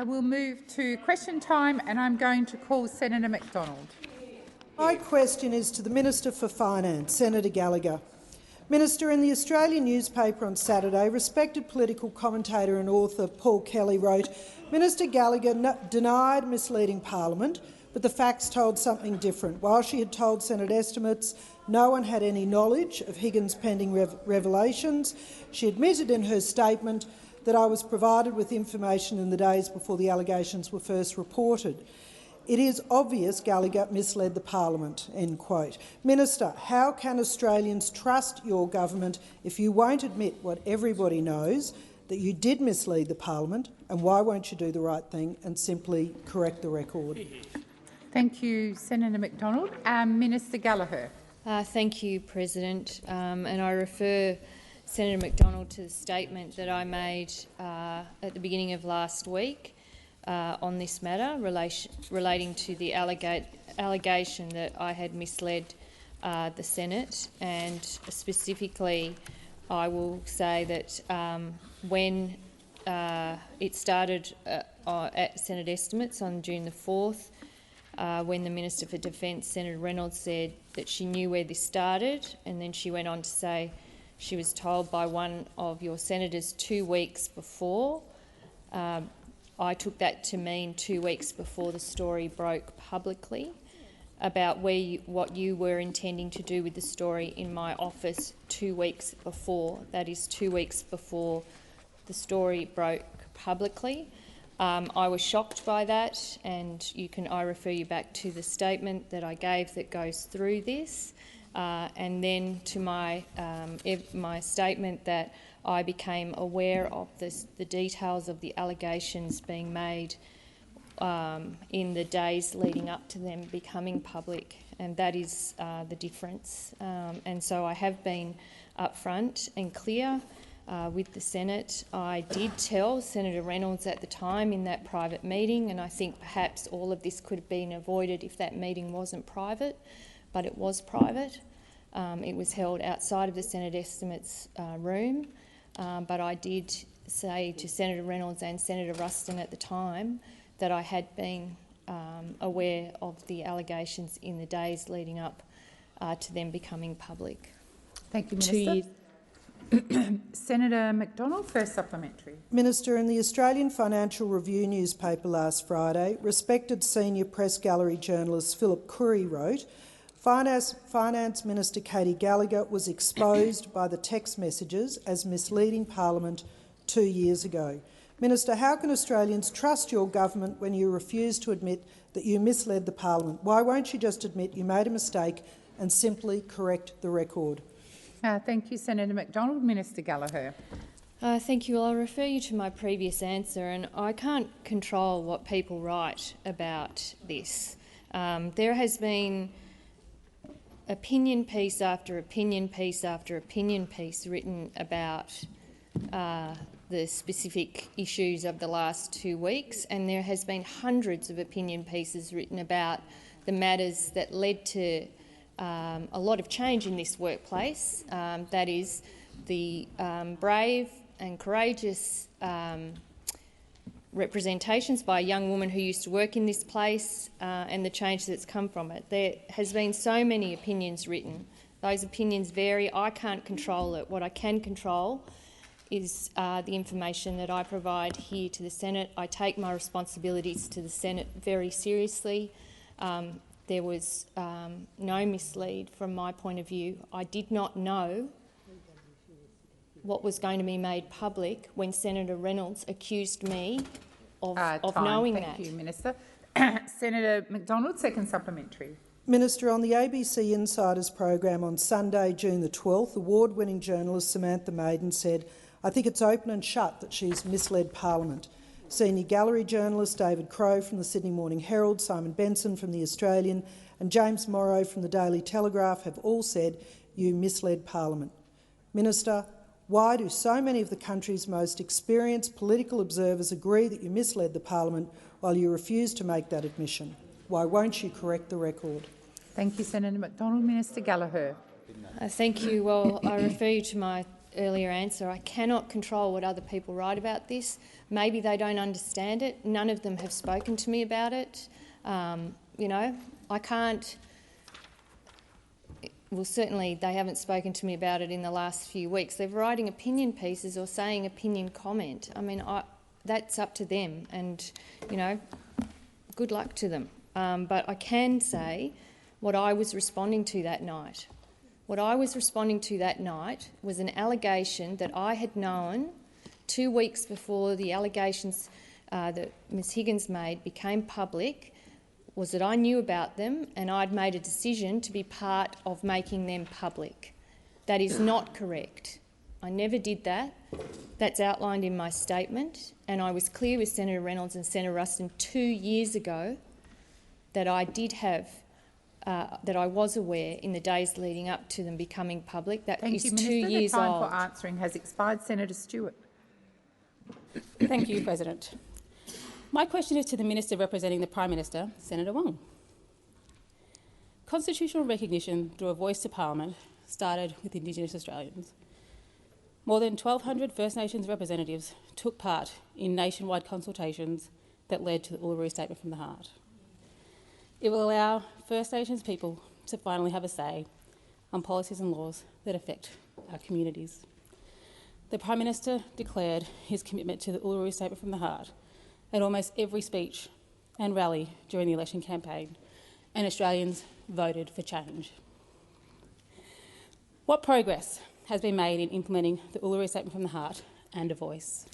I will move to question time, and I'm going to call Senator McDonald. My question is to the Minister for Finance, Senator Gallagher. Minister, in the Australian newspaper on Saturday, respected political commentator and author Paul Kelly wrote, Minister Gallagher denied misleading Parliament, but the facts told something different. While she had told Senate estimates no one had any knowledge of Higgins' pending revelations, she admitted in her statement that I was provided with information in the days before the allegations were first reported. It is obvious Gallagher misled the Parliament." End quote. Minister, how can Australians trust your government if you won't admit what everybody knows, that you did mislead the Parliament, and why won't you do the right thing and simply correct the record? Thank you, Senator McDonald. Minister Gallagher. Thank you, President. And I refer Senator McDonald to the statement that I made at the beginning of last week on this matter relating to the allegation that I had misled the Senate, and specifically I will say that when it started at Senate estimates on June the 4th, when the Minister for Defence, Senator Reynolds, said that she knew where this started, and then she went on to say she was told by one of your senators 2 weeks before. I took that to mean 2 weeks before the story broke publicly about what you were intending to do with the story in my office 2 weeks before. That is 2 weeks before the story broke publicly. I was shocked by that, and I refer you back to the statement that I gave that goes through this, and then to my statement that I became aware of the details of the allegations being made in the days leading up to them becoming public, and that is the difference. And so I have been upfront and clear with the Senate. I did tell Senator Reynolds at the time in that private meeting, and I think perhaps all of this could have been avoided if that meeting wasn't private, but it was private. It was held outside of the Senate estimates room, but I did say to Senator Reynolds and Senator Ruston at the time that I had been aware of the allegations in the days leading up to them becoming public. Thank you, Minister. Senator McDonald, first supplementary. Minister, in the Australian Financial Review newspaper last Friday, respected senior press gallery journalist Philip Curry wrote, Finance Minister Katy Gallagher was exposed by the text messages as misleading Parliament 2 years ago. Minister, how can Australians trust your government when you refuse to admit that you misled the Parliament? Why won't you just admit you made a mistake and simply correct the record? Thank you, Senator McDonald. Minister Gallagher. Thank you. I'll refer you to my previous answer, and I can't control what people write about this. There has been opinion piece after opinion piece after opinion piece written about the specific issues of the last 2 weeks, and there has been hundreds of opinion pieces written about the matters that led to a lot of change in this workplace. That is the brave and courageous representations by a young woman who used to work in this place and the change that's come from it. There has been so many opinions written. Those opinions vary. I can't control it. What I can control is the information that I provide here to the Senate. I take my responsibilities to the Senate very seriously. There was no mislead from my point of view. I did not know what was going to be made public when Senator Reynolds accused me of knowing that. Thank you, Minister. Senator McDonald, second supplementary. Minister, on the ABC Insiders program on Sunday, June the 12th, award-winning journalist Samantha Maiden said, "I think it's open and shut that she's misled Parliament." Senior gallery journalist David Crowe from the Sydney Morning Herald, Simon Benson from The Australian and James Morrow from the Daily Telegraph have all said you misled Parliament. Minister, why do so many of the country's most experienced political observers agree that you misled the Parliament while you refuse to make that admission? Why won't you correct the record? Thank you, Senator McDonald. Minister Gallagher. Thank you. Well, I refer you to my earlier answer, I cannot control what other people write about this. Maybe they don't understand it. None of them have spoken to me about it. You know, I can't... Well, certainly they haven't spoken to me about it in the last few weeks. They're writing opinion pieces or saying opinion comment. I mean, that's up to them and, you know, good luck to them. But I can say what I was responding to that night. What I was responding to that night was an allegation that I had known 2 weeks before the allegations that Ms Higgins made became public, was that I knew about them and I'd made a decision to be part of making them public. That is not correct. I never did that. That's outlined in my statement, and I was clear with Senator Reynolds and Senator Ruston 2 years ago that I did have, that I was aware in the days leading up to them becoming public. That is 2 years old. The time for answering has expired. Senator Stewart. Thank you, President. My question is to the Minister representing the Prime Minister, Senator Wong. Constitutional recognition through a voice to Parliament started with Indigenous Australians. More than 1,200 First Nations representatives took part in nationwide consultations that led to the Uluru Statement from the Heart. It will allow First Nations people to finally have a say on policies and laws that affect our communities. The Prime Minister declared his commitment to the Uluru Statement from the Heart at almost every speech and rally during the election campaign, and Australians voted for change. What progress has been made in implementing the Uluru Statement from the Heart and a voice?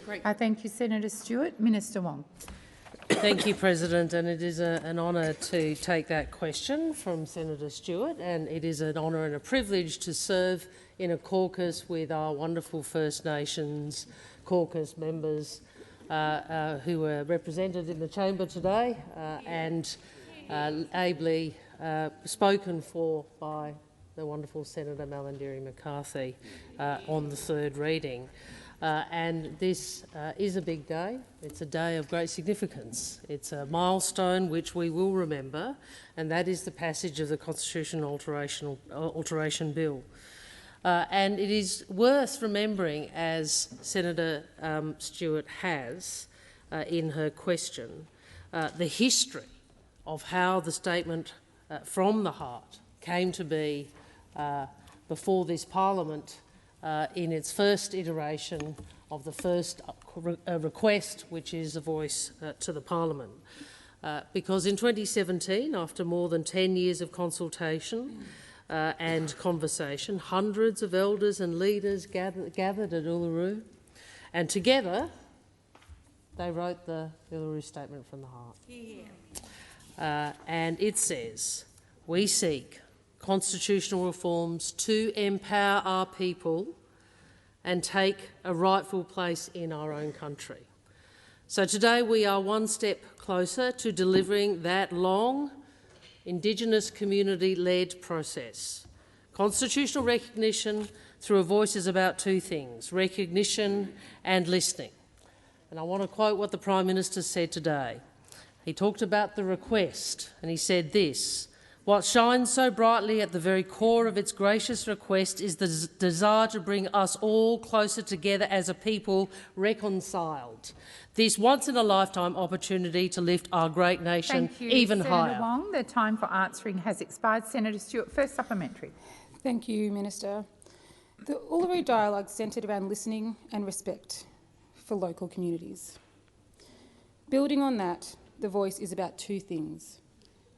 Great. Thank you, Senator Stewart. Minister Wong. Thank you, President, and it is an honour to take that question from Senator Stewart, and it is an honour and a privilege to serve in a caucus with our wonderful First Nations caucus members who are represented in the chamber today and ably spoken for by the wonderful Senator Malarndirri McCarthy on the third reading. And this is a big day. It's a day of great significance. It's a milestone which we will remember, and that is the passage of the Constitutional Alteration Bill. And it is worth remembering, as Senator Stewart has in her question, the history of how the statement from the heart came to be before this Parliament in its first iteration of the first request, which is a voice to the Parliament. Because in 2017, after more than 10 years of consultation and conversation, hundreds of elders and leaders gathered at Uluru, and together they wrote the Uluru Statement from the Heart. And it says, "We seek constitutional reforms to empower our people and take a rightful place in our own country." So today we are one step closer to delivering that long Indigenous community-led process. Constitutional recognition through a voice is about two things: recognition and listening. And I want to quote what the Prime Minister said today. He talked about the request and he said this: "What shines so brightly at the very core of its gracious request is the desire to bring us all closer together as a people, reconciled. This once-in-a-lifetime opportunity to lift our great nation even higher." Senator Wong. The time for answering has expired. Senator Stewart, first supplementary. Thank you, Minister. The Uluru Dialogue centred around listening and respect for local communities. Building on that, the voice is about two things: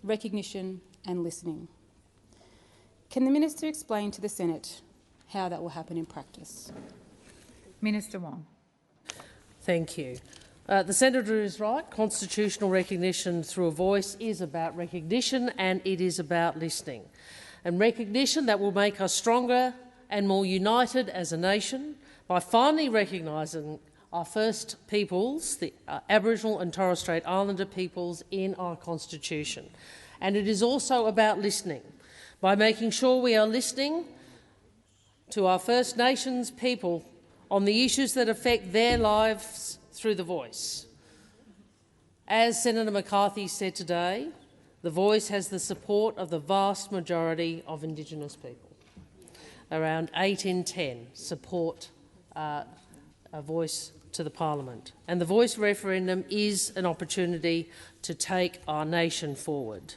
recognition and listening. Can the Minister explain to the Senate how that will happen in practice? Minister Wong. Thank you. The Senator is right. Constitutional recognition through a voice is about recognition and it is about listening. And recognition that will make us stronger and more united as a nation by finally recognising our First Peoples, the Aboriginal and Torres Strait Islander peoples, in our Constitution. And it is also about listening, by making sure we are listening to our First Nations people on the issues that affect their lives through the voice. As Senator McCarthy said today, the voice has the support of the vast majority of Indigenous people. around 8 in 10 support a voice to the parliament. And the voice referendum is an opportunity to take our nation forward.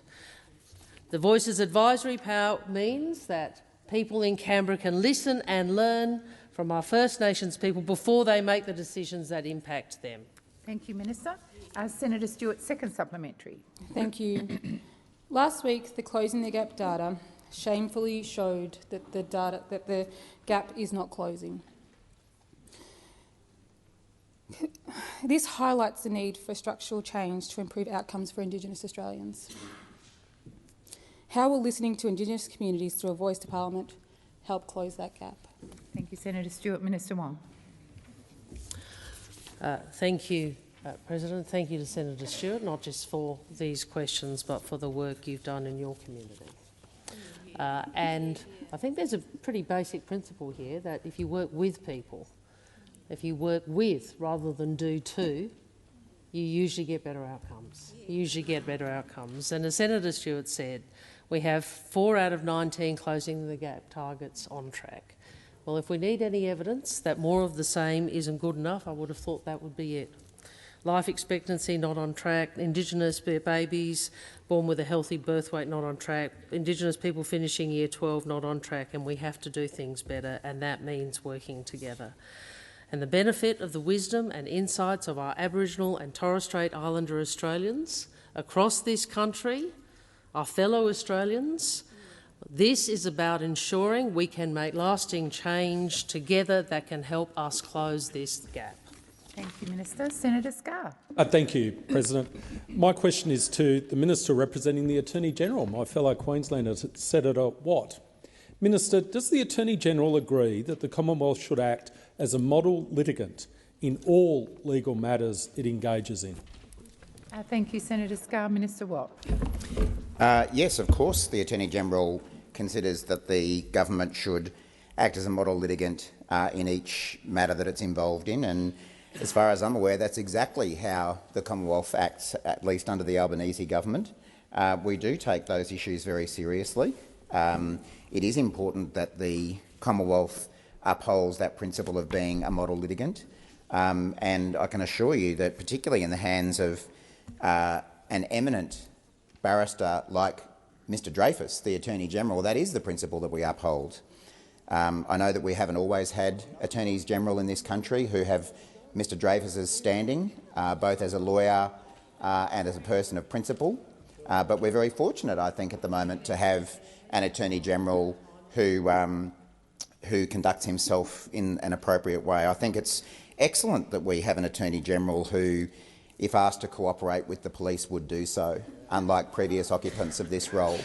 The Voice's advisory power means that people in Canberra can listen and learn from our First Nations people before they make the decisions that impact them. Thank you, Minister. Senator Stewart, second supplementary. Thank you. Last week, the Closing the Gap data shamefully showed that the gap is not closing. This highlights the need for structural change to improve outcomes for Indigenous Australians. How will listening to Indigenous communities through a voice to Parliament help close that gap? Thank you, Senator Stewart. Minister Wong. Thank you, President. Thank you to Senator Stewart, not just for these questions but for the work you've done in your community. And I think there's a pretty basic principle here that if you work with people, if you work with rather than do to, you usually get better outcomes. You usually get better outcomes. And as Senator Stewart said, we have 4 out of 19 closing the gap targets on track. Well, if we need any evidence that more of the same isn't good enough, I would have thought that would be it. Life expectancy not on track, Indigenous babies born with a healthy birth weight not on track, Indigenous people finishing year 12 not on track, and we have to do things better, and that means working together. And the benefit of the wisdom and insights of our Aboriginal and Torres Strait Islander Australians across this country, our fellow Australians, this is about ensuring we can make lasting change together that can help us close this gap. Thank you, Minister. Senator Scarr. Thank you, President. My question is to the Minister representing the Attorney-General, my fellow Queenslander, Senator Watt. Minister, does the Attorney-General agree that the Commonwealth should act as a model litigant in all legal matters it engages in? Thank you, Senator Scarr. Minister Watt. Yes, of course the Attorney-General considers that the government should act as a model litigant in each matter that it's involved in, and as far as I'm aware, that's exactly how the Commonwealth acts, at least under the Albanese government. We do take those issues very seriously. It is important that the Commonwealth upholds that principle of being a model litigant, and I can assure you that particularly in the hands of an eminent barrister like Mr Dreyfus, the Attorney-General, that is the principle that we uphold. I know that we haven't always had Attorneys-General in this country who have Mr Dreyfus's standing, both as a lawyer and as a person of principle, but we're very fortunate, I think, at the moment to have an Attorney-General who conducts himself in an appropriate way. I think it's excellent that we have an Attorney-General who, if asked to cooperate with the police, would do so, unlike previous occupants of this role.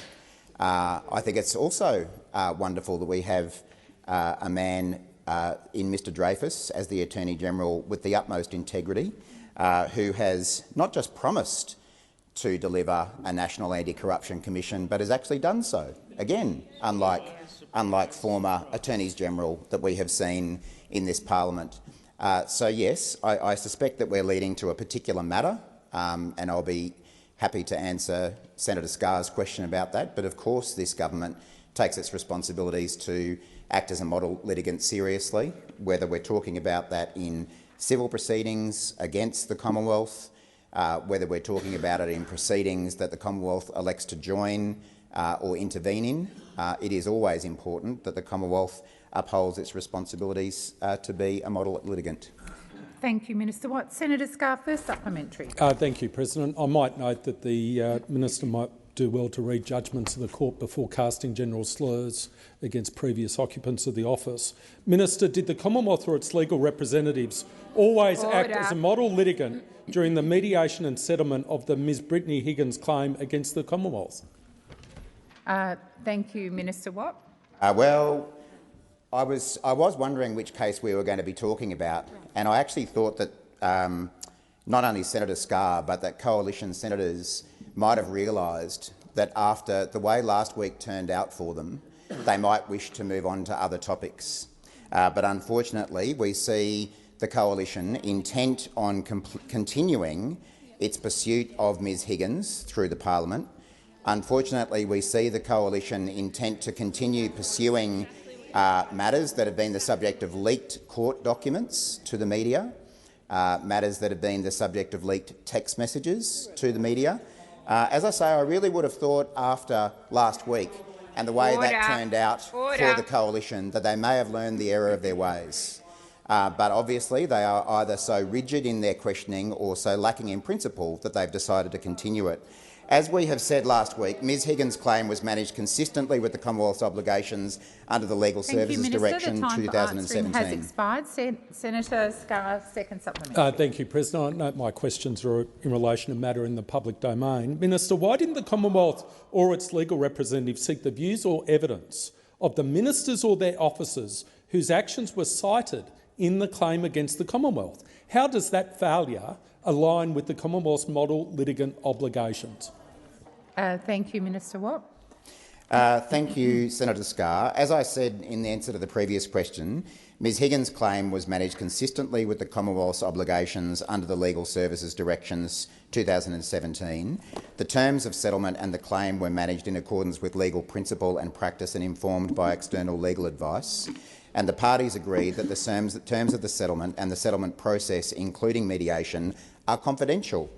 I think it's also wonderful that we have a man in Mr Dreyfus as the Attorney-General with the utmost integrity, who has not just promised to deliver a National Anti-Corruption Commission, but has actually done so, again, unlike former Attorneys-General that we have seen in this parliament. So yes, I suspect that we're leading to a particular matter, and I'll be happy to answer Senator Scarr's question about that. But of course this government takes its responsibilities to act as a model litigant seriously, whether we're talking about that in civil proceedings against the Commonwealth, whether we're talking about it in proceedings that the Commonwealth elects to join or intervene in. It is always important that the Commonwealth upholds its responsibilities to be a model litigant. Thank you, Minister Watt. Senator Scarr, first supplementary. Thank you, President. I might note that the Minister might do well to read judgments of the court before casting general slurs against previous occupants of the office. Minister, did the Commonwealth or its legal representatives always act as a model litigant during the mediation and settlement of the Ms Brittany Higgins claim against the Commonwealth? Thank you, Minister Watt. Well, I was wondering which case we were going to be talking about, and I actually thought that not only Senator Scarr but that coalition senators might have realised that after the way last week turned out for them, they might wish to move on to other topics. But unfortunately, we see the coalition intent on continuing its pursuit of Ms Higgins through the parliament. Unfortunately, we see the coalition intent to continue pursuing matters that have been the subject of leaked court documents to the media, matters that have been the subject of leaked text messages to the media. As I say, I really would have thought after last week and the way that turned out for the coalition that they may have learned the error of their ways. But obviously they are either so rigid in their questioning or so lacking in principle that they've decided to continue it. As we have said last week, Ms Higgins' claim was managed consistently with the Commonwealth's obligations under the Legal Services Direction 2017. Has expired. Senator Scarr, second supplement. Thank you, President. I note my questions are in relation to matter in the public domain. Minister, why didn't the Commonwealth or its legal representative seek the views or evidence of the ministers or their officers whose actions were cited in the claim against the Commonwealth? How does that failure align with the Commonwealth's model litigant obligations? Thank you, Minister Watt. Thank you, Senator Scarr. As I said in the answer to the previous question, Ms Higgins' claim was managed consistently with the Commonwealth's obligations under the Legal Services Directions 2017. The terms of settlement and the claim were managed in accordance with legal principle and practice and informed by external legal advice. And the parties agreed that the terms of the settlement and the settlement process, including mediation, are confidential.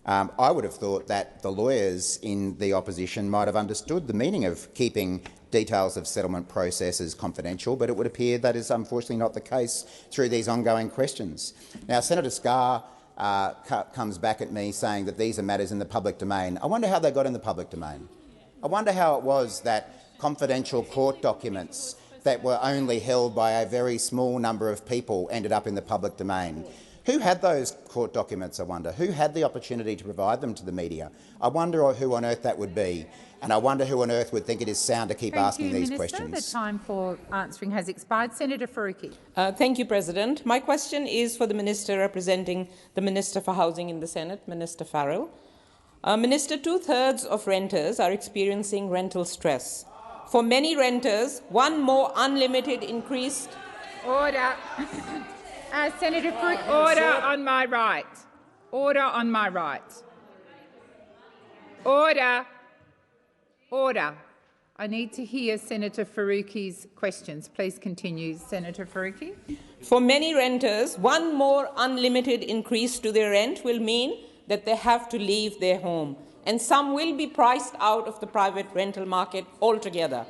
I would have thought that the lawyers in the opposition might have understood the meaning of keeping details of settlement processes confidential, but it would appear that is unfortunately not the case through these ongoing questions. Now, Senator Scarr comes back at me saying that these are matters in the public domain. I wonder how they got in the public domain. I wonder how it was that confidential court documents that were only held by a very small number of people ended up in the public domain. Who had those court documents, I wonder? Who had the opportunity to provide them to the media? I wonder who on earth that would be, and I wonder who on earth would think it is sound to keep asking these questions. The time for answering has expired. Senator Faruqi. Thank you, President. My question is for the Minister representing the Minister for Housing in the Senate, Minister Farrell. Minister, 2/3 of renters are experiencing rental stress. For many renters, one more unlimited increased— Order. Senator Faruqi, order on my right. Order on my right. Order. Order. I need to hear Senator Faruqi's questions. Please continue, Senator Faruqi. For many renters, one more unlimited increase to their rent will mean that they have to leave their home, and some will be priced out of the private rental market altogether.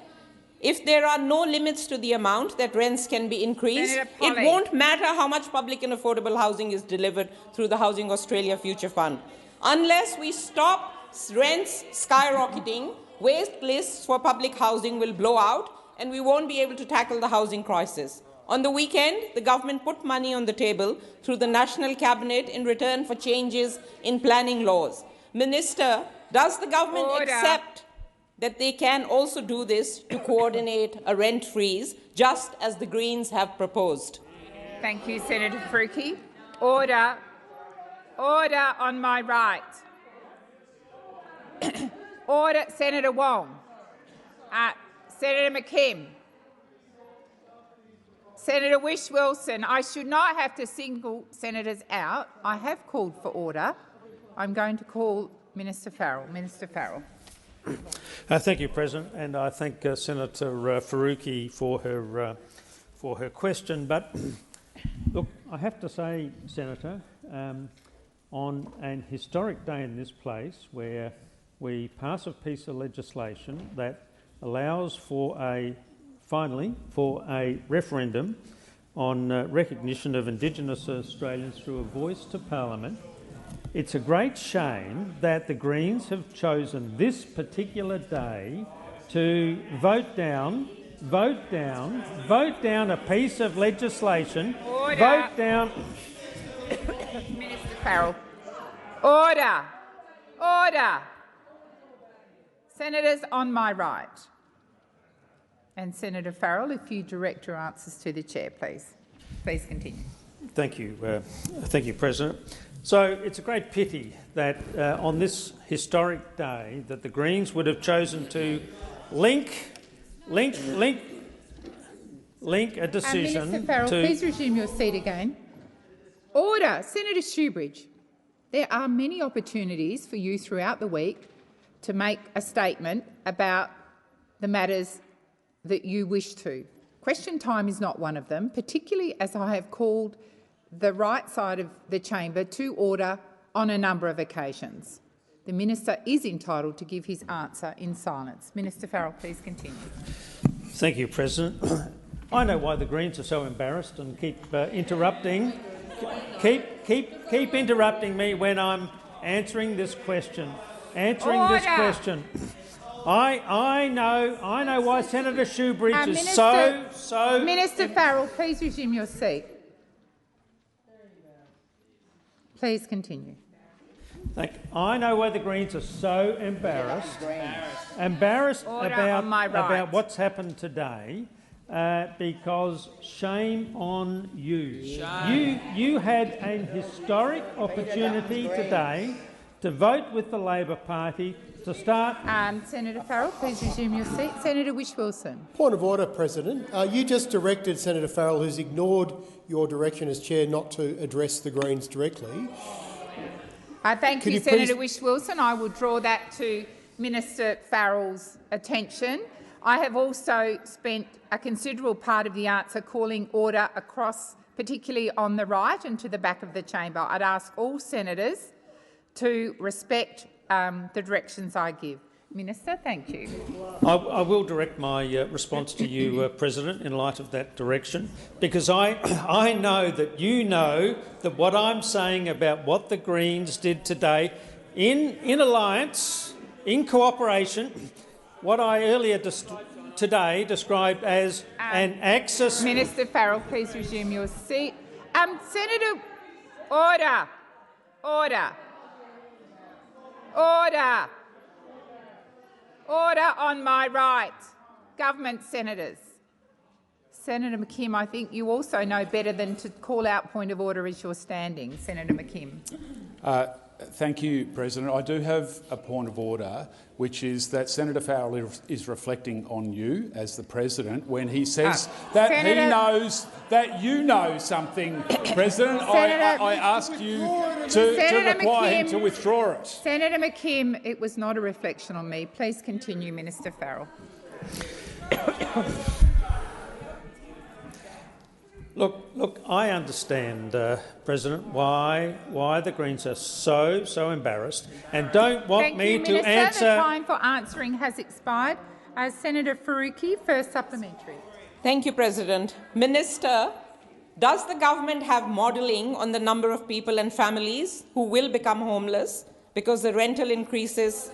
If there are no limits to the amount that rents can be increased, it won't matter how much public and affordable housing is delivered through the Housing Australia Future Fund. Unless we stop rents skyrocketing, wait lists for public housing will blow out and we won't be able to tackle the housing crisis. On the weekend, the government put money on the table through the National Cabinet in return for changes in planning laws. Minister, does the government accept that they can also do this to coordinate a rent freeze, just as the Greens have proposed? Thank you, Senator Faruqi. Order. Order on my right. Order. Senator Wong. Senator McKim. Senator Whish-Wilson. I should not have to single senators out. I have called for order. I'm going to call Minister Farrell. Minister Farrell. Thank you, President, and I thank Senator Faruqi for her question. But look, I have to say, Senator, on an historic day in this place where we pass a piece of legislation that allows for finally a referendum on recognition of Indigenous Australians through a voice to Parliament, it's a great shame that the Greens have chosen this particular day to vote down a piece of legislation. Order. Vote down. Minister Farrell. Order. Order. Senators on my right. And Senator Farrell, if you direct your answers to the chair, please. Please continue. Thank you, President. So it's a great pity that on this historic day that the Greens would have chosen to link a decision. Minister Farrell, please resume your seat again. Order. Senator Shoebridge, there are many opportunities for you throughout the week to make a statement about the matters that you wish to. Question time is not one of them, particularly as I have called the right side of the chamber to order on a number of occasions. The minister is entitled to give his answer in silence. Minister Farrell, please continue. Thank you, President. I know why the Greens are so embarrassed and keep interrupting. Keep interrupting me when I'm answering this question. This question. I know why Senator Shoebridge is so. Minister Farrell, please resume your seat. Please continue. I know why the Greens are so embarrassed about what's happened today, because shame on you. You had an historic opportunity today to vote with the Labor Party to start. Senator Farrell, please resume your seat. Senator Whish-Wilson. Point of order, President. You just directed Senator Farrell, who's ignored your direction as chair, not to address the Greens directly. Thank you, Senator Whish-Wilson. I will draw that to Minister Farrell's attention. I have also spent a considerable part of the answer calling order across, particularly on the right and to the back of the chamber. I'd ask all senators to respect the directions I give. Minister, thank you. I will direct my response to you, President, in light of that direction, because I know that you know that what I'm saying about what the Greens did today in alliance, in cooperation, what I earlier today described as an axis. Minister Farrell, please resume your seat. Senator, order. Order on my right. Government senators. Senator McKim, I think you also know better than to call out point of order as you're standing. Senator McKim. Thank you, President. I do have a point of order, which is that Senator Farrell is reflecting on you as the President when he says that he knows that you know something, President. I ask you to require him to withdraw it. Senator McKim, it was not a reflection on me. Please continue, Minister Farrell. Look, I understand, President, why the Greens are so embarrassed and don't want me to answer. Minister, the time for answering has expired. Senator Faruqi, first supplementary. Thank you, President. Minister, does the government have modelling on the number of people and families who will become homeless because of rental increases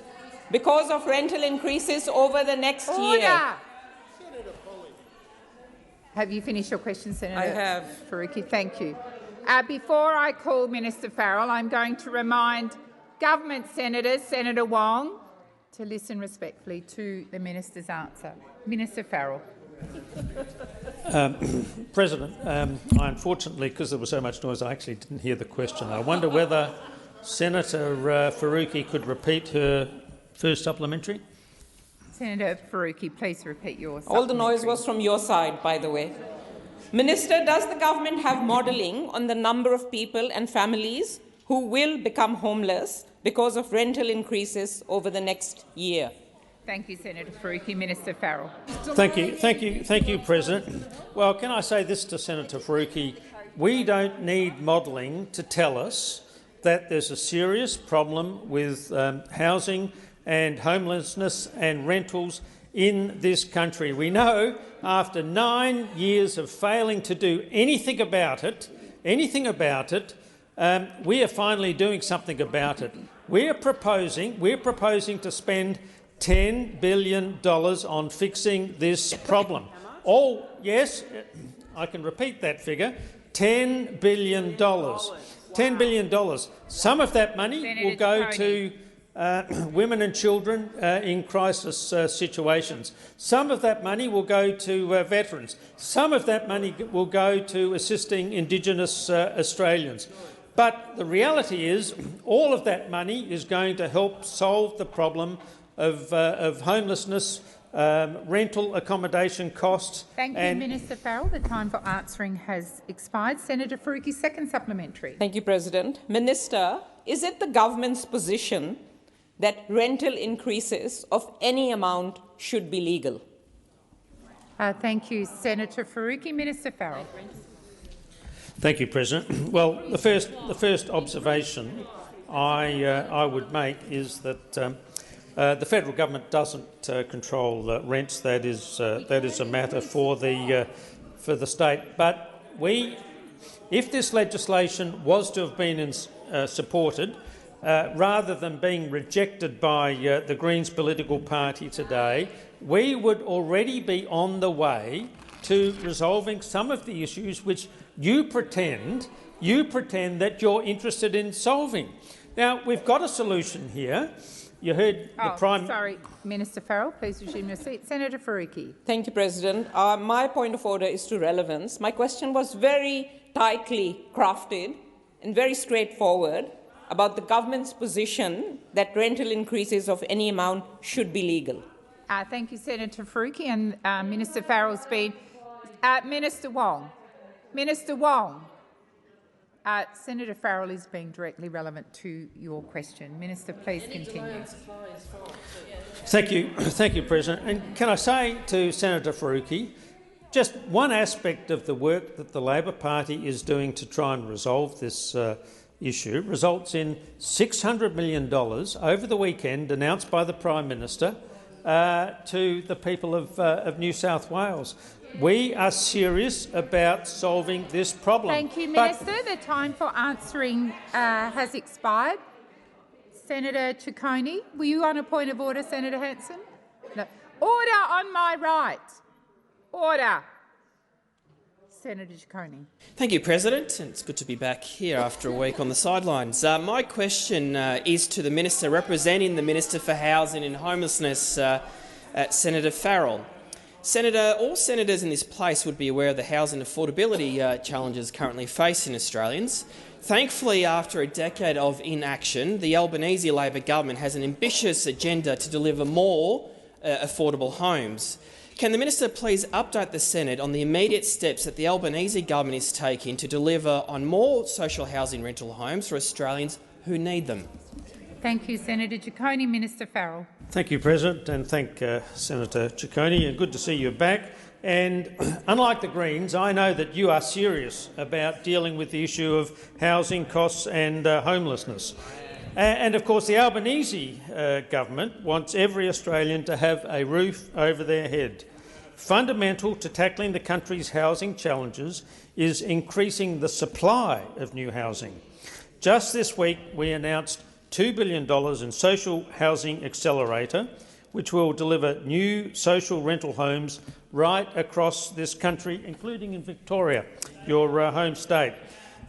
over the next year? Have you finished your question, Senator? I have. Faruqi, thank you. Before I call Minister Farrell, I'm going to remind government senators, Senator Wong, to listen respectfully to the minister's answer. Minister Farrell. President, I unfortunately, because there was so much noise, I actually didn't hear the question. I wonder whether Senator Faruqi could repeat her first supplementary. Senator Faruqi, please repeat your supplementary. All the noise was from your side, by the way. Minister, does the government have modelling on the number of people and families who will become homeless because of rental increases over the next year? Thank you, Senator Faruqi. Minister Farrell. Thank you, President. Well, can I say this to Senator Faruqi? We don't need modelling to tell us that there's a serious problem with housing and homelessness and rentals in this country. We know after 9 years of failing to do anything about it, we are finally doing something about it. We're proposing to spend $10 billion on fixing this problem. Oh, yes, I can repeat that figure, $10 billion. $10 billion. Some of that money will go to women and children in crisis situations. Some of that money will go to veterans. Some of that money will go to assisting Indigenous Australians. But the reality is all of that money is going to help solve the problem of homelessness, rental accommodation costs. Thank you, Minister Farrell. The time for answering has expired. Senator Faruqi, second supplementary. Thank you, President. Minister, is it the government's position that rental increases of any amount should be legal? Thank you, Senator Faruqi. Minister Farrell. Thank you, President. Well, the first observation I would make is that the federal government doesn't control rents. That is a matter for the state. But if this legislation was to have been supported, rather than being rejected by the Greens political party today, we would already be on the way to resolving some of the issues which you pretend that you're interested in solving. Now, we've got a solution here. You heard the Prime... Sorry, Minister Farrell, please resume your seat. Senator Faruqi. Thank you, President. My point of order is to relevance. My question was very tightly crafted and very straightforward about the government's position that rental increases of any amount should be legal. Thank you, Senator Faruqi. And Minister Farrell's been... Minister Wong. Minister Wong. Senator Farrell is being directly relevant to your question. Minister, please continue. Thank you, President. And can I say to Senator Faruqi, just one aspect of the work that the Labor Party is doing to try and resolve this issue results in $600 million over the weekend announced by the Prime Minister to the people of New South Wales. We are serious about solving this problem. Thank you, Minister. The time for answering has expired. Senator Ciccone, were you on a point of order, Senator Hanson? No. Order on my right. Order. Senator Ciccone. Thank you, President. And it's good to be back here after a week on the sidelines. My question is to the Minister representing the Minister for Housing and Homelessness, Senator Farrell. Senator, all senators in this place would be aware of the housing affordability challenges currently facing Australians. Thankfully, after a decade of inaction, the Albanese Labor government has an ambitious agenda to deliver more affordable homes. Can the Minister please update the Senate on the immediate steps that the Albanese government is taking to deliver on more social housing rental homes for Australians who need them? Thank you, Senator Ciccone. Minister Farrell. Thank you, President, and thank Senator Ciccone. Good to see you back. And unlike the Greens, I know that you are serious about dealing with the issue of housing costs and homelessness. And of course, the Albanese government wants every Australian to have a roof over their head. Fundamental to tackling the country's housing challenges is increasing the supply of new housing. Just this week, we announced $2 billion in Social Housing Accelerator, which will deliver new social rental homes right across this country, including in Victoria, your home state.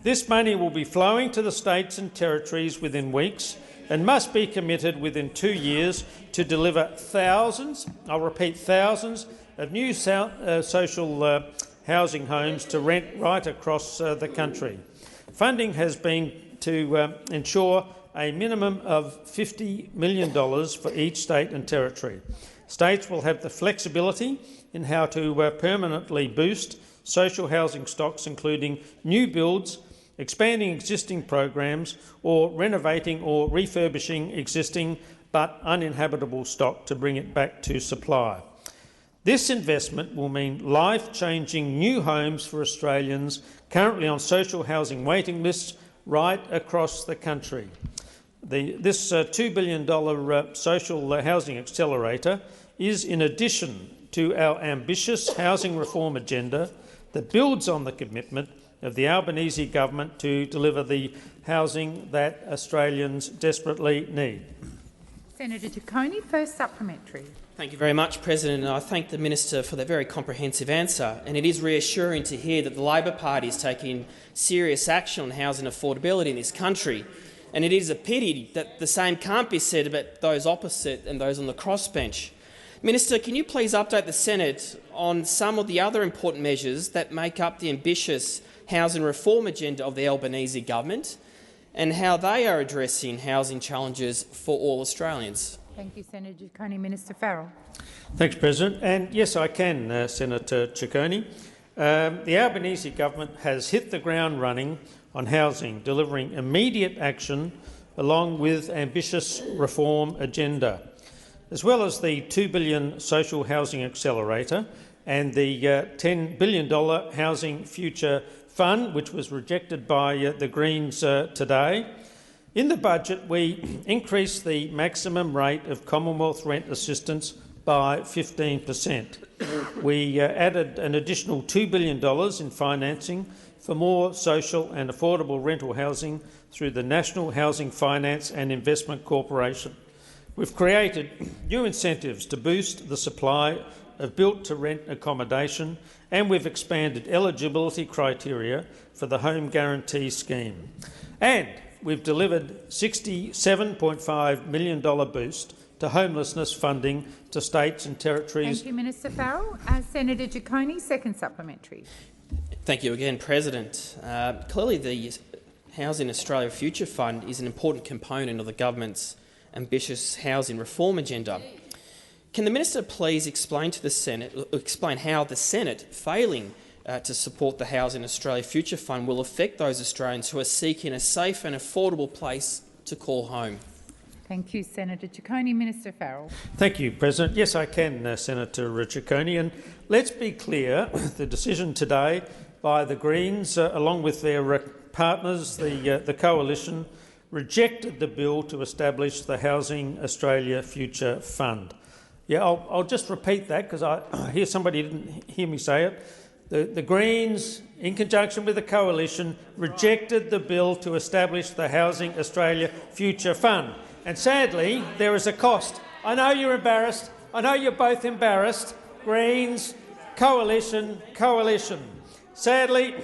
This money will be flowing to the states and territories within weeks and must be committed within 2 years to deliver thousands, I'll repeat, thousands of new social housing homes to rent right across the country. Funding has been to ensure a minimum of $50 million for each state and territory. States will have the flexibility in how to permanently boost social housing stocks, including new builds, expanding existing programs, or renovating or refurbishing existing but uninhabitable stock to bring it back to supply. This investment will mean life-changing new homes for Australians currently on social housing waiting lists right across the country. This $2 billion social housing accelerator is in addition to our ambitious housing reform agenda that builds on the commitment of the Albanese government to deliver the housing that Australians desperately need. Senator Ciccone, first supplementary. Thank you very much, President. And I thank the Minister for that very comprehensive answer. And it is reassuring to hear that the Labor Party is taking serious action on housing affordability in this country. And it is a pity that the same can't be said about those opposite and those on the crossbench. Minister, can you please update the Senate on some of the other important measures that make up the ambitious housing reform agenda of the Albanese government and how they are addressing housing challenges for all Australians? Thank you, Senator Ciccone. Minister Farrell. Thanks, President. And yes, I can, Senator Ciccone. The Albanese government has hit the ground running on housing, delivering immediate action along with ambitious reform agenda. As well as the $2 billion Social Housing Accelerator and the $10 billion Housing Future Fund, which was rejected by the Greens today. In the budget, we increased the maximum rate of Commonwealth rent assistance by 15%. We added an additional $2 billion in financing for more social and affordable rental housing through the National Housing Finance and Investment Corporation. We've created new incentives to boost the supply of built-to-rent accommodation, and we've expanded eligibility criteria for the Home Guarantee Scheme. And we've delivered $67.5 million boost to homelessness funding to states and territories. Thank you, Minister Farrell. Senator Ciccone, second supplementary. Thank you again, President. Clearly the Housing Australia Future Fund is an important component of the government's ambitious housing reform agenda. Can the minister please explain to the Senate, how the Senate failing to support the Housing Australia Future Fund will affect those Australians who are seeking a safe and affordable place to call home? Thank you, Senator Ciccone. Minister Farrell. Thank you, President. Yes, I can, Senator Ciccone. And let's be clear, the decision today by the Greens, along with their partners, the Coalition, rejected the bill to establish the Housing Australia Future Fund. Yeah, I'll just repeat that because I hear somebody didn't hear me say it. The Greens, in conjunction with the Coalition, rejected the bill to establish the Housing Australia Future Fund. And sadly, there is a cost. I know you're embarrassed. I know you're both embarrassed. Greens, Coalition. Sadly,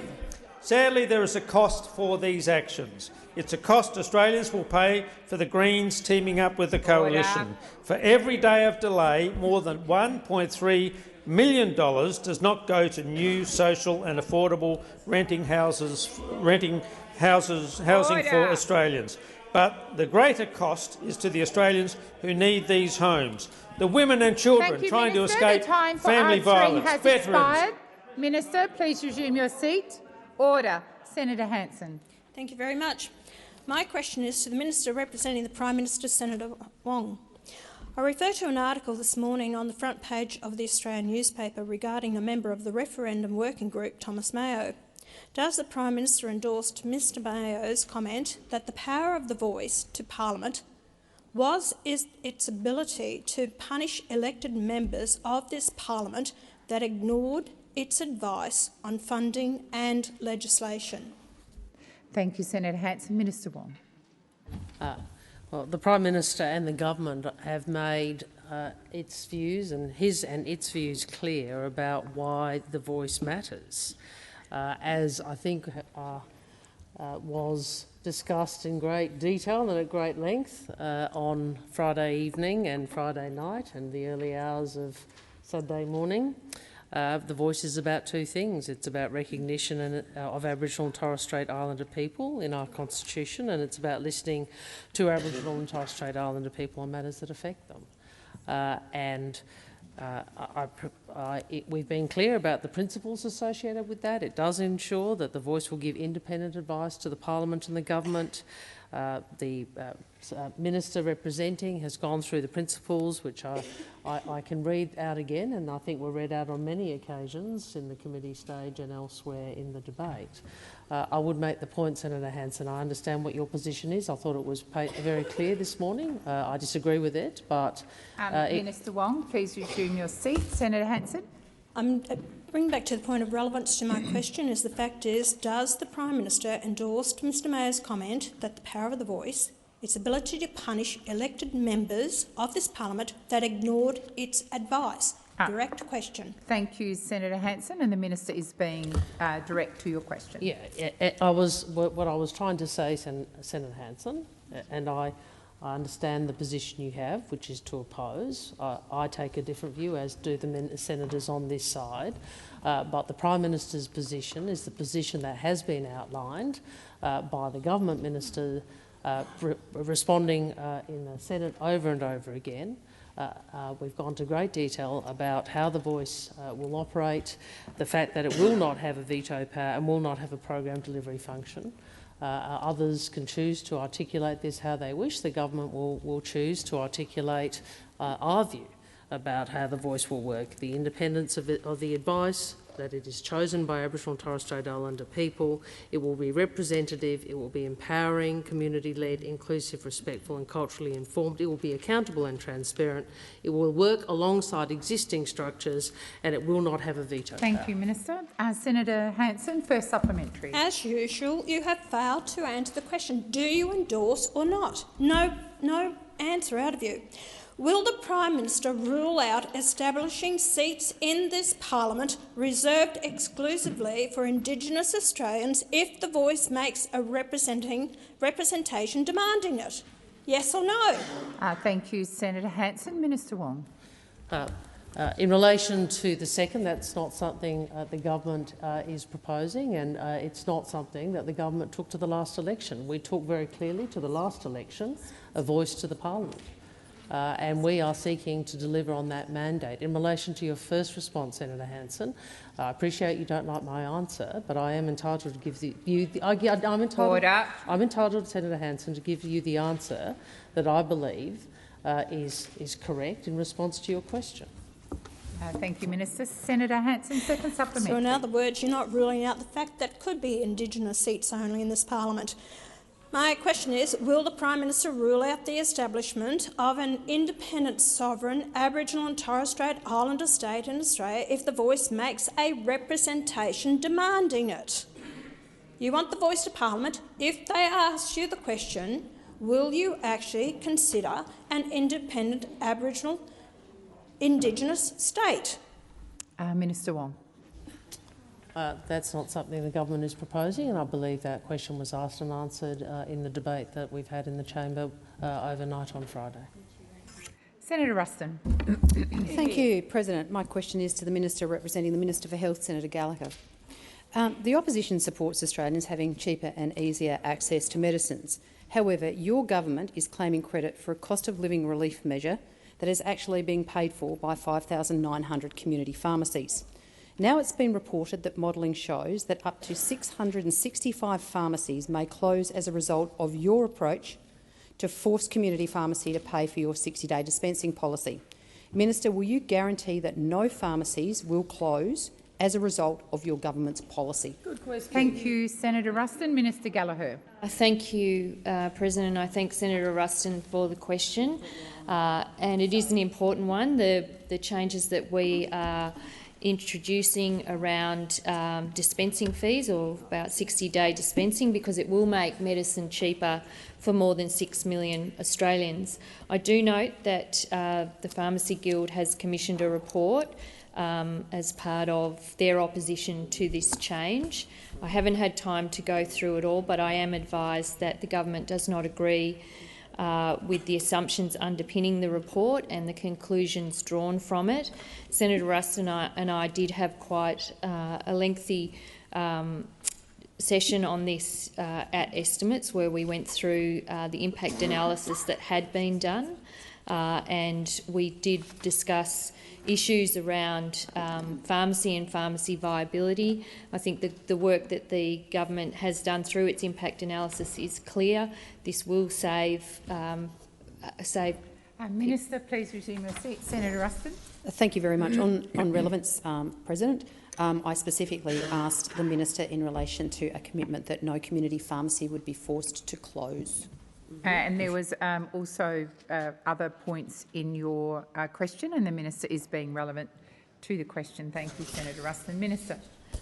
there is a cost for these actions. It's a cost Australians will pay for the Greens teaming up with the Coalition. For every day of delay, more than $1.3 million does not go to new social and affordable housing for Australians. But the greater cost is to the Australians who need these homes. The women and children trying to escape family violence, veterans. Minister, please resume your seat. Order. Senator Hanson. Thank you very much. My question is to the Minister representing the Prime Minister, Senator Wong. I refer to an article this morning on the front page of the Australian newspaper regarding a member of the referendum working group, Thomas Mayo. Does the Prime Minister endorse Mr Mayo's comment that the power of the voice to Parliament was its ability to punish elected members of this Parliament that ignored its advice on funding and legislation? Thank you, Senator Hanson. Minister Wong. Well, the Prime Minister and the government have made its views and its views clear about why the voice matters. As I think was discussed in great detail and at great length on Friday evening and Friday night and the early hours of Saturday morning. The voice is about two things. It's about recognition of Aboriginal and Torres Strait Islander people in our constitution, and it's about listening to Aboriginal and Torres Strait Islander people on matters that affect them. We've been clear about the principles associated with that. It does ensure that the voice will give independent advice to the Parliament and the government. The Minister representing has gone through the principles, which I can read out again, and I think were read out on many occasions in the committee stage and elsewhere in the debate. I would make the point, Senator Hanson, I understand what your position is. I thought it was very clear this morning. I disagree with it, but... Minister Wong, please resume your seat. Senator Hanson. Bring back to the point of relevance to my question is the fact is, does the Prime Minister endorse Mr Mayor's comment that the power of the voice, its ability to punish elected members of this Parliament that ignored its advice? Direct question. Thank you, Senator Hanson, and the Minister is being direct to your question. Yeah, what I was trying to say, Senator Hanson, and I understand the position you have, which is to oppose. I take a different view, as do the senators on this side. But the Prime Minister's position is the position that has been outlined by the government minister responding in the Senate over and over again. We've gone to great detail about how the voice will operate, the fact that it will not have a veto power and will not have a program delivery function. Others can choose to articulate this how they wish. The government will choose to articulate our view about how the voice will work. The independence of the advice, that it is chosen by Aboriginal and Torres Strait Islander people. It will be representative, it will be empowering, community-led, inclusive, respectful and culturally informed. It will be accountable and transparent. It will work alongside existing structures and it will not have a veto Thank power. you, Minister. Senator Hanson, first supplementary. As usual, you have failed to answer the question. Do you endorse or not? No answer out of you. Will the Prime Minister rule out establishing seats in this parliament reserved exclusively for Indigenous Australians if the Voice makes a representation demanding it? Yes or no? Thank you, Senator Hanson. Minister Wong. In relation to the second, that's not something the government is proposing, and it's not something that the government took to the last election. We took very clearly to the last election a voice to the parliament. And we are seeking to deliver on that mandate. In relation to your first response, Senator Hanson, I appreciate you don't like my answer, but I am entitled to give I'm entitled, Senator Hanson, to give you the answer that I believe is correct in response to your question. Thank you, Minister. Senator Hanson, second supplementary. So in other words, you're not ruling out the fact that could be Indigenous seats only in this parliament. My question is, will the Prime Minister rule out the establishment of an independent, sovereign Aboriginal and Torres Strait Islander state in Australia if the Voice makes a representation demanding it? You want the voice to Parliament. If they ask you the question, will you actually consider an independent Aboriginal Indigenous state? Minister Wong. That's not something the government is proposing, and I believe that question was asked and answered in the debate that we've had in the chamber overnight on Friday. Senator Ruston. Thank you, President. My question is to the Minister representing the Minister for Health, Senator Gallagher. The opposition supports Australians having cheaper and easier access to medicines. However, your government is claiming credit for a cost of living relief measure that is actually being paid for by 5,900 community pharmacies. Now it's been reported that modelling shows that up to 665 pharmacies may close as a result of your approach to force community pharmacy to pay for your 60-day dispensing policy. Minister, will you guarantee that no pharmacies will close as a result of your government's policy? Good question. Thank you, Senator Ruston. Minister Gallagher. Thank you, President. I thank Senator Ruston for the question, and it is an important one. The changes that we are introducing around dispensing fees, or about 60-day dispensing, because it will make medicine cheaper for more than 6 million Australians. I do note that the Pharmacy Guild has commissioned a report as part of their opposition to this change. I haven't had time to go through it all, but I am advised that the government does not agree with the assumptions underpinning the report and the conclusions drawn from it. Senator Ruston and I did have quite a lengthy session on this at Estimates, where we went through the impact analysis that had been done, and we did discuss issues around pharmacy and pharmacy viability. I think the work that the government has done through its impact analysis is clear. This will save. Minister, please resume your seat. Senator Ruston. Thank you very much. On relevance, President, I specifically asked the Minister in relation to a commitment that no community pharmacy would be forced to close. And there was also other points in your question, and the Minister is being relevant to the question. Thank you, Senator Ruston. Minister.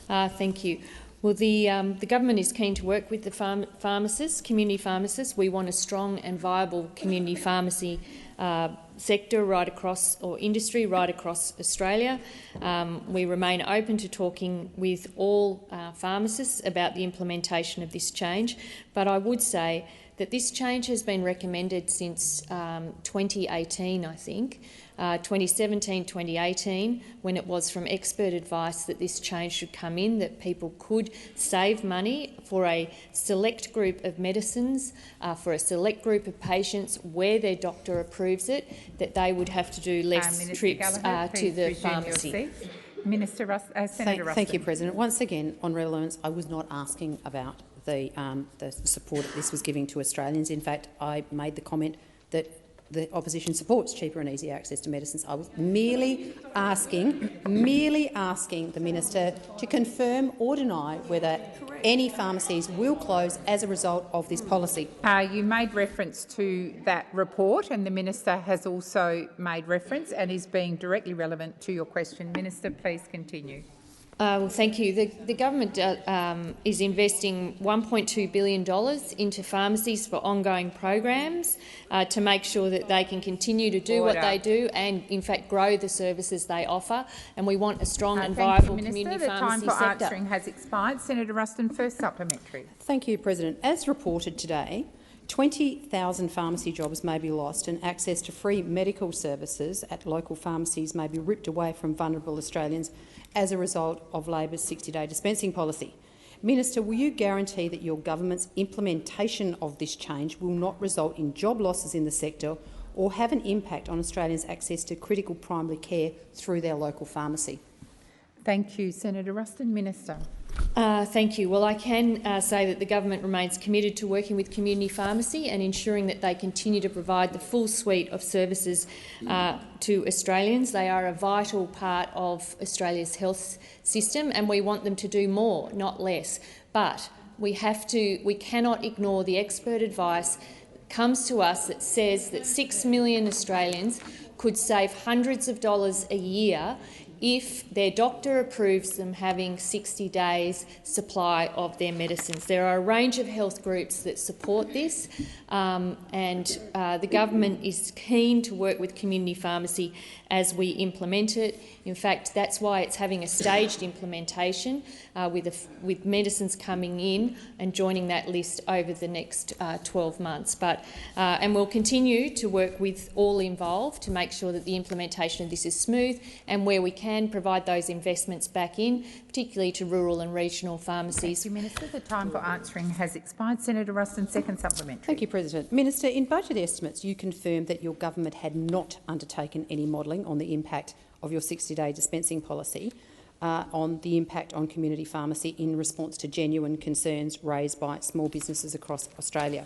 Thank you. Well, the government is keen to work with the pharmacists, community pharmacists. We want a strong and viable community pharmacy sector right across, or industry right across Australia. We remain open to talking with all pharmacists about the implementation of this change, but I would say that this change has been recommended since 2018, I think, 2017, 2018, when it was from expert advice that this change should come in, that people could save money for a select group of medicines, for a select group of patients where their doctor approves it, that they would have to do less trips to the pharmacy. Senator Ruston. Thank you, President. Once again, on relevance, I was not asking about the support that this was giving to Australians. In fact, I made the comment that the opposition supports cheaper and easier access to medicines. I was merely asking the minister to confirm or deny whether any pharmacies will close as a result of this policy. You made reference to that report, and the minister has also made reference and is being directly relevant to your question. Minister, please continue. Well, thank you. The government is investing $1.2 billion into pharmacies for ongoing programs to make sure that they can continue to do what they do and, in fact, grow the services they offer. And we want a strong and viable community pharmacy sector. The time for answering has expired. Senator Ruston, first supplementary. Thank you, President. As reported today, 20,000 pharmacy jobs may be lost and access to free medical services at local pharmacies may be ripped away from vulnerable Australians as a result of Labor's 60-day dispensing policy. Minister, will you guarantee that your government's implementation of this change will not result in job losses in the sector or have an impact on Australians' access to critical primary care through their local pharmacy? Thank you. Senator Ruston. Minister. Thank you. Well, I can say that the government remains committed to working with community pharmacy and ensuring that they continue to provide the full suite of services to Australians. They are a vital part of Australia's health system, and we want them to do more, not less. But we cannot ignore the expert advice that comes to us that says that 6 million Australians could save hundreds of dollars a year if their doctor approves them having 60 days supply of their medicines. There are a range of health groups that support this, and the government is keen to work with community pharmacy as we implement it. In fact, that's why it's having a staged implementation with medicines coming in and joining that list over the next 12 months. And we'll continue to work with all involved to make sure that the implementation of this is smooth, and where we can provide those investments back in, particularly to rural and regional pharmacies. Thank you, Minister. The time for answering has expired. Senator Ruston, second supplementary. Thank you, President. Minister, in budget estimates you confirmed that your government had not undertaken any modelling on the impact of your 60-day dispensing policy on the impact on community pharmacy in response to genuine concerns raised by small businesses across Australia.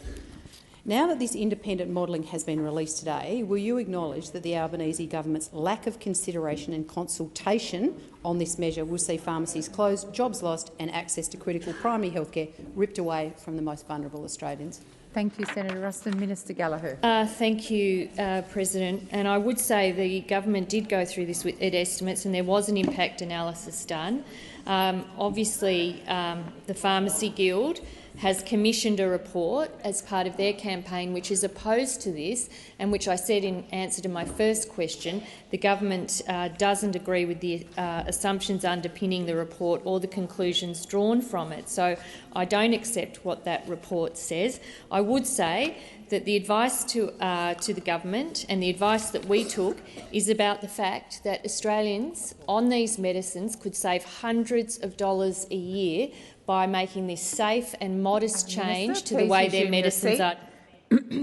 Now that this independent modelling has been released today, will you acknowledge that the Albanese government's lack of consideration and consultation on this measure will see pharmacies closed, jobs lost and access to critical primary health care ripped away from the most vulnerable Australians? Thank you, Senator Ruston. Minister Gallagher. Thank you, President. And I would say the government did go through this with estimates, and there was an impact analysis done. Obviously, the Pharmacy Guild has commissioned a report as part of their campaign which is opposed to this, and which I said in answer to my first question, the government doesn't agree with the assumptions underpinning the report or the conclusions drawn from it. So I don't accept what that report says. I would say that the advice to the government and the advice that we took is about the fact that Australians on these medicines could save hundreds of dollars a year by making this safe and modest change to the way their medicines are.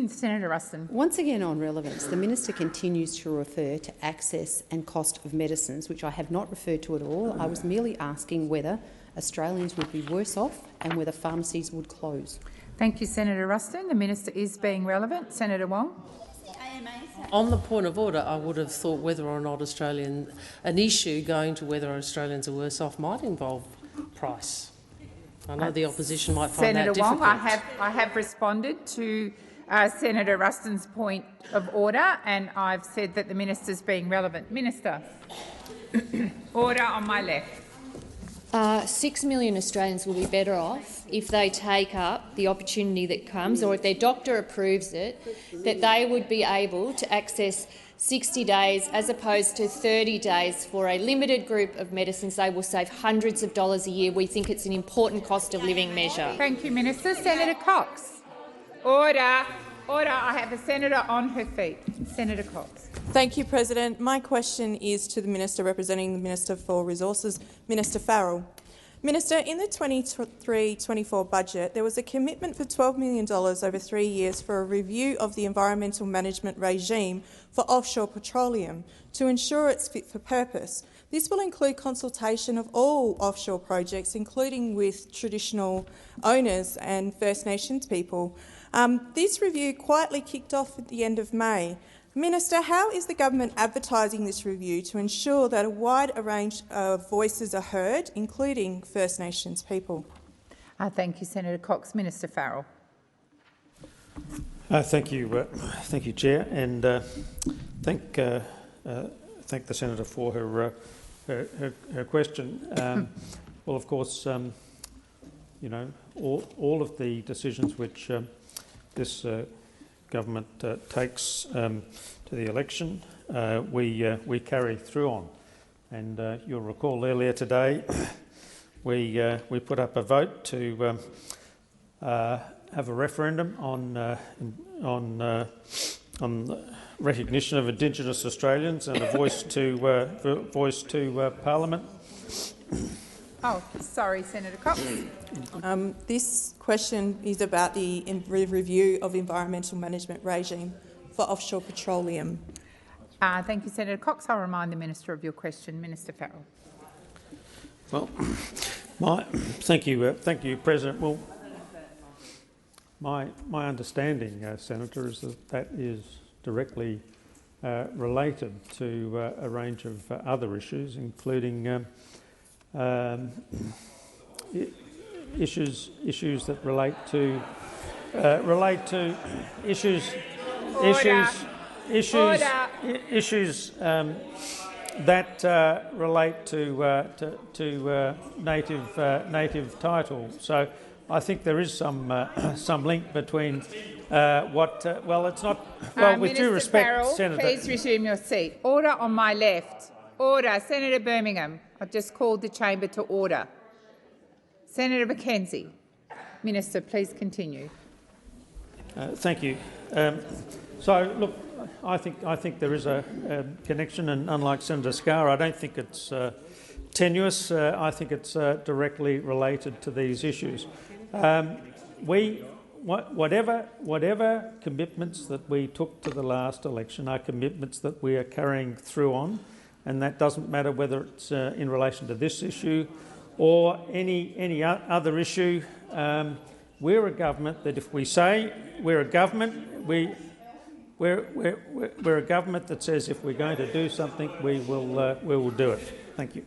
Senator Ruston. Once again on relevance, the minister continues to refer to access and cost of medicines, which I have not referred to at all. I was merely asking whether Australians would be worse off and whether pharmacies would close. Thank you, Senator Ruston. The minister is being relevant. Senator Wong. On the point of order, I would have thought whether or not an issue going to whether Australians are worse off might involve price. I know the opposition might find that difficult. Senator Wong, I have responded to Senator Ruston's point of order, and I've said that the minister is being relevant. Minister. Order on my left. 6 million Australians will be better off if they take up the opportunity that comes, or if their doctor approves it, that they would be able to access 60 days as opposed to 30 days for a limited group of medicines. They will save hundreds of dollars a year. We think it's an important cost of living measure. Thank you, Minister. Senator Cox. Order. Order. I have a senator on her feet. Senator Cox. Thank you, President. My question is to the Minister representing the Minister for Resources, Minister Farrell. Minister, in the 23-24 budget, there was a commitment for $12 million over 3 years for a review of the environmental management regime for offshore petroleum to ensure it's fit for purpose. This will include consultation of all offshore projects, including with traditional owners and First Nations people. This review quietly kicked off at the end of May. Minister, how is the government advertising this review to ensure that a wide range of voices are heard, including First Nations people? Thank you, Senator Cox. Minister Farrell. Thank you, Chair, and thank the senator for her question. Well, of course, you know, all of the decisions which this government takes to the election, we carry through on. And you'll recall earlier today, we put up a vote to have a referendum on recognition of Indigenous Australians and a voice to Parliament. Oh, sorry, Senator Cox. This question is about the review of environmental management regime for offshore petroleum. Thank you, Senator Cox. I'll remind the Minister of your question. Minister Farrell. Well, thank you, President. Well, my understanding, Senator, is that is directly related to a range of other issues, including issues that relate to issues that relate to native title. So I think there is some link between well, it's not. Well, with due respect, Farrell, Senator. Please resume your seat. Order on my left. Order. Senator Birmingham. I've just called the chamber to order. Senator McKenzie. Minister, please continue. Thank you. So, look, I think there is a connection, and unlike Senator Scarr, I don't think it's tenuous. I think it's directly related to these issues. Whatever commitments that we took to the last election are commitments that we are carrying through on, and that doesn't matter whether it's in relation to this issue or any other issue. We're a government that, if we say we're a government, we're a government that says if we're going to do something, we will do it. Thank you.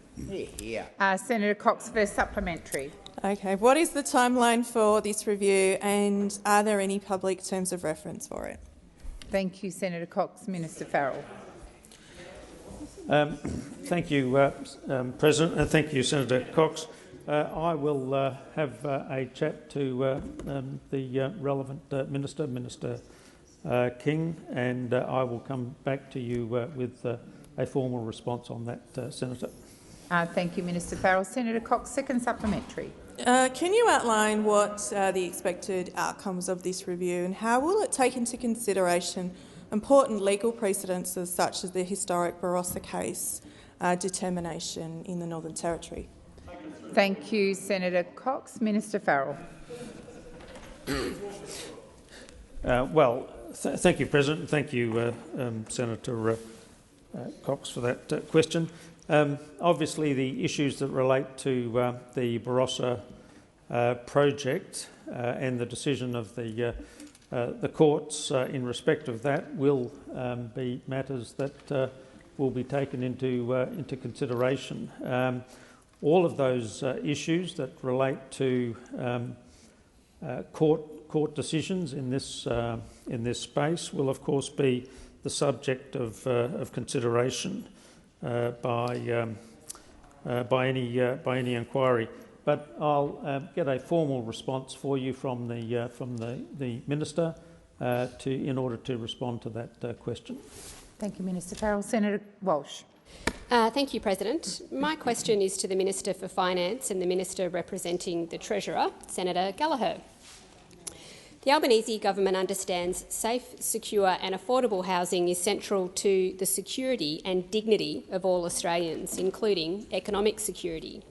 Senator Cox, first supplementary. Okay. What is the timeline for this review, and are there any public terms of reference for it? Thank you, Senator Cox. Minister Farrell. Thank you, President, and thank you, Senator Cox. I will have a chat to the relevant Minister, Minister King, and I will come back to you with a formal response on that, Senator. Thank you, Minister Farrell. Senator Cox, second supplementary. Can you outline what the expected outcomes of this review, and how will it take into consideration important legal precedences such as the historic Barossa case determination in the Northern Territory? Thank you, Senator Cox. Minister Farrell. Thank you, President. Thank you, Senator Cox, for that question. Obviously, the issues that relate to the Barossa project and the decision of the courts in respect of that will be matters that will be taken into consideration. All of those issues that relate to court decisions in this space will, of course, be the subject of consideration by any inquiry. But I'll get a formal response for you from the Minister in order to respond to that question. Thank you, Minister Farrell. Senator Walsh. Thank you, President. My question is to the Minister for Finance and the Minister representing the Treasurer, Senator Gallagher. The Albanese government understands safe, secure and affordable housing is central to the security and dignity of all Australians, including economic security.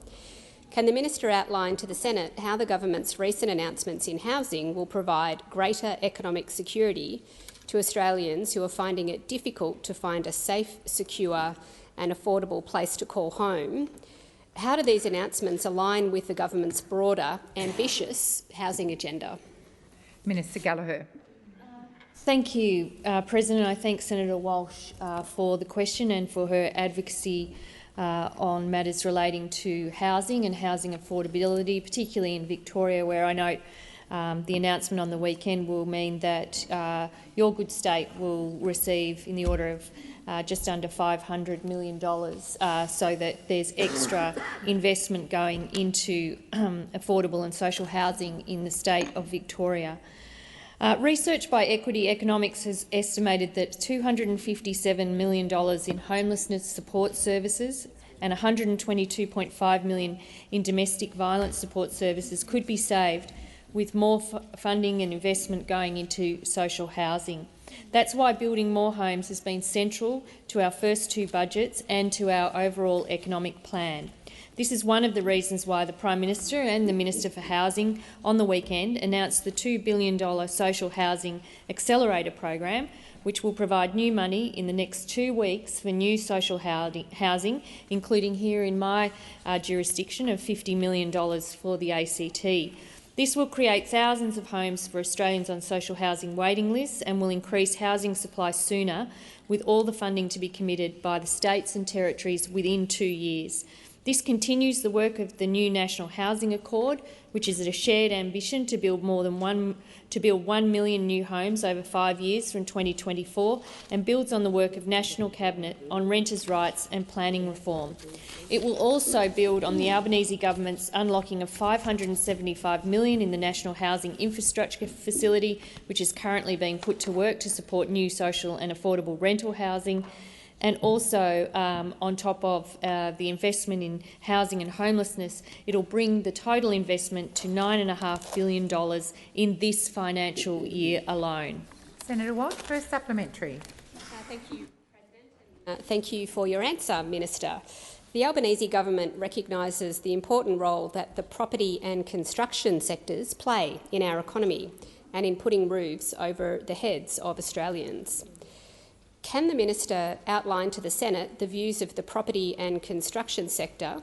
Can the Minister outline to the Senate how the government's recent announcements in housing will provide greater economic security to Australians who are finding it difficult to find a safe, secure and affordable place to call home? How do these announcements align with the government's broader, ambitious housing agenda? Minister Gallagher. Thank you, President. I thank Senator Walsh for the question and for her advocacy on matters relating to housing and housing affordability, particularly in Victoria, where I note the announcement on the weekend will mean that your good state will receive in the order of just under $500 million so that there's extra investment going into affordable and social housing in the state of Victoria. Research by Equity Economics has estimated that $257 million in homelessness support services and $122.5 million in domestic violence support services could be saved with more funding and investment going into social housing. That's why building more homes has been central to our first two budgets and to our overall economic plan. This is one of the reasons why the Prime Minister and the Minister for Housing on the weekend announced the $2 billion Social Housing Accelerator program, which will provide new money in the next 2 weeks for new social housing, including here in my jurisdiction of $50 million for the ACT. This will create thousands of homes for Australians on social housing waiting lists and will increase housing supply sooner, with all the funding to be committed by the states and territories within 2 years. This continues the work of the new National Housing Accord, which is a shared ambition to build 1 million new homes over 5 years from 2024, and builds on the work of National Cabinet on renters' rights and planning reform. It will also build on the Albanese government's unlocking of $575 million in the National Housing Infrastructure Facility, which is currently being put to work to support new social and affordable rental housing. And also, on top of the investment in housing and homelessness, it'll bring the total investment to $9.5 billion in this financial year alone. Senator Walsh, first supplementary. Thank you, President. Thank you for your answer, Minister. The Albanese government recognises the important role that the property and construction sectors play in our economy and in putting roofs over the heads of Australians. Can the Minister outline to the Senate the views of the property and construction sector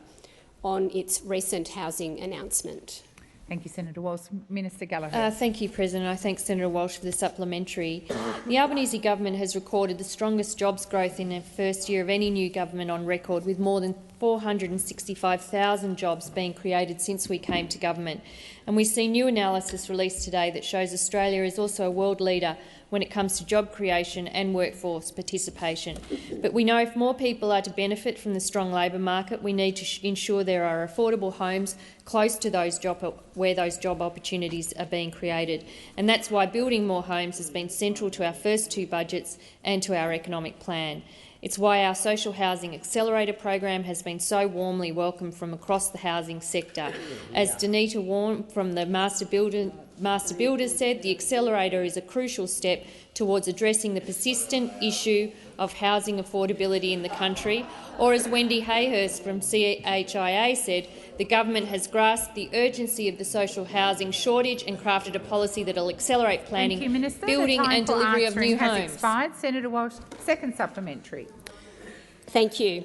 on its recent housing announcement? Thank you, Senator Walsh. Minister Gallagher. Thank you, President. I thank Senator Walsh for the supplementary. The Albanese government has recorded the strongest jobs growth in the first year of any new government on record, with more than 465,000 jobs being created since we came to government. And we see new analysis released today that shows Australia is also a world leader when it comes to job creation and workforce participation. But we know if more people are to benefit from the strong labour market, we need to ensure there are affordable homes close to where those job opportunities are being created. And that's why building more homes has been central to our first two budgets and to our economic plan. It's why our Social Housing Accelerator program has been so warmly welcomed from across the housing sector. As Danita Warren from the Master Builders said, the accelerator is a crucial step towards addressing the persistent issue of housing affordability in the country. Or as Wendy Hayhurst from CHIA said, the government has grasped the urgency of the social housing shortage and crafted a policy that will accelerate planning, building and delivery of new homes. Expired. Senator Walsh, second supplementary. Thank you.